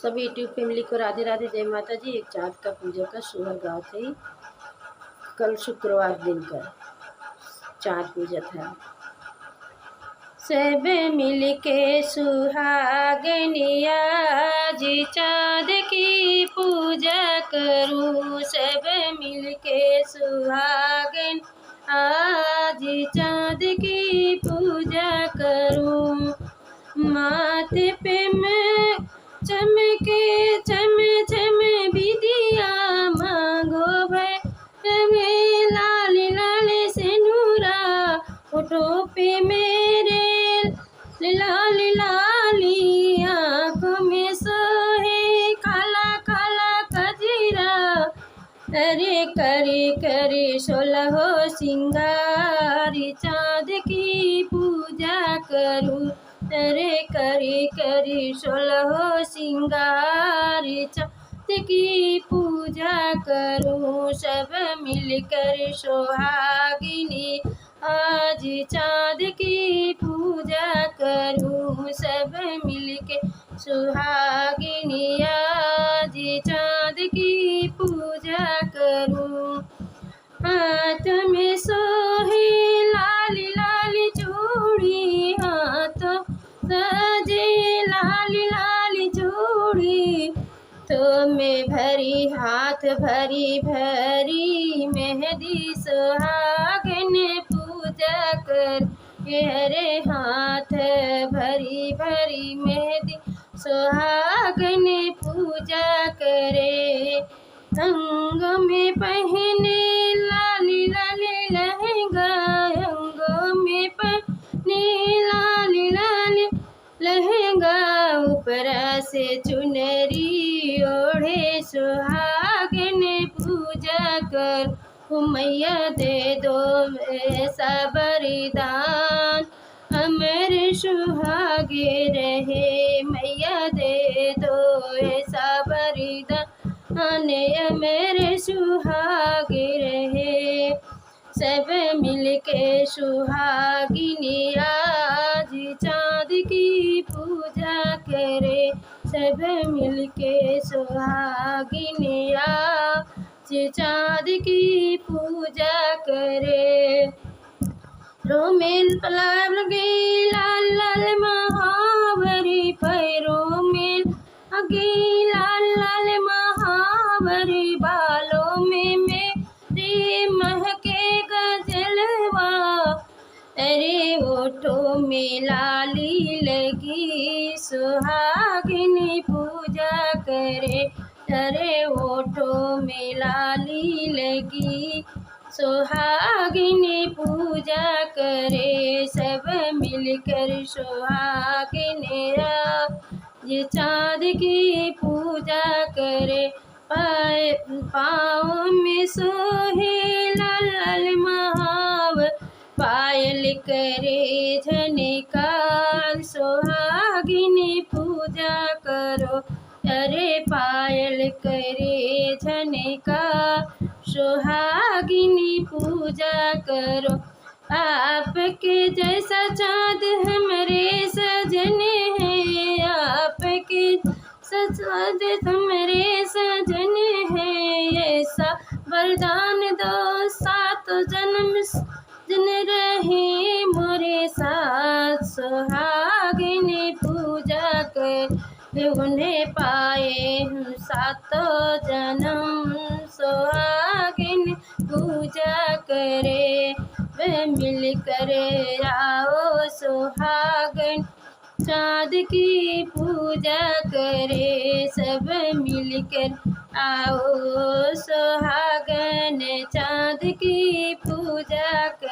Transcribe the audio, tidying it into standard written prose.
सभी YouTube family को राधे राधे, जय माता जी। एक चाँद का पूजा का सोहर गाँव थे। कल शुक्रवार दिन का चाँद पूजा था। सब मिल के सुहागनिया जी चाँद की पूजा करूं। सब मिल के सुहागन आज चाँद की पूजा करूं। माथे पे मैं चमके चम चम बिदिया मांगो भाई लाल लाल से नूरा फोटो पे मेरे लाल लाली आँखों में सोहे काला काला कजरा। अरे करे करे 16 सिंगारी चाँद की पूजा करूं। अरे करे करे 16 सिंगारी चाँद की पूजा करूं। सब मिलकर सुहागिनी आज चाँद की पूजा करूं। सब मिलके सुहागिनी आज चाँद की पूजा करूं। हाथ में सोहे लाली लाली चूड़ी, हाथों सजे लाली लाली चूड़ी। तो मैं भरी हाथ भरी भरी मेहंदी सुहागन पूजा कर। हरे हाथ भरी भरी मेहंदी सुहागन पूजा करे। अंगों में पहने लाली लाली लहंगा, अंगों में पहने लाली लाली लहंगा। ऊपर से चुनरी ओढ़े सुहागन पूजा कर। मैया दे दो ऐसा वरदान अमर सुहागे रहे। मैया दे दो ऐसा वरदान अमर सुहागे रहे। सब मिलके सुहागिनी आज चाँद की पूजा करे। सब मिलके सुहागिनी आज चाँद की पूजा करे। रोमेल पलाव लगे लाल लाल महावरी पैरों में अगे लाल लाल महावरी। बालों में मेरे महके गजलवा। अरे ओठों में लाली लगी सुहागिनी पूजा करे। अरे ओठों में लाली लगी सुहागिनी पूजा करे। सब मिलकर सुहागिनी आज चाँद की पूजा करे। पाँव में सोहे लाल लाल महावर, पायल करे झनकार सुहागिनी पूजा करो। अरे पायल करे झनकार सुहागिनी पूजा करो। आपके जैसा चाँद हमरे सजन है, आपके सचाद हमरे सजन है। ऐसा वरदान दो 7 जन्म जन रहे मोरे साथ। सुहागिनी पूजा कर उन्हें पाए हम 7 जन्म। सुहागिनी पूजा करे वे मिल कर आओ सुहागन चाँद की पूजा करे। सब मिलकर आओ सुहागन चाँद की पूजा करे।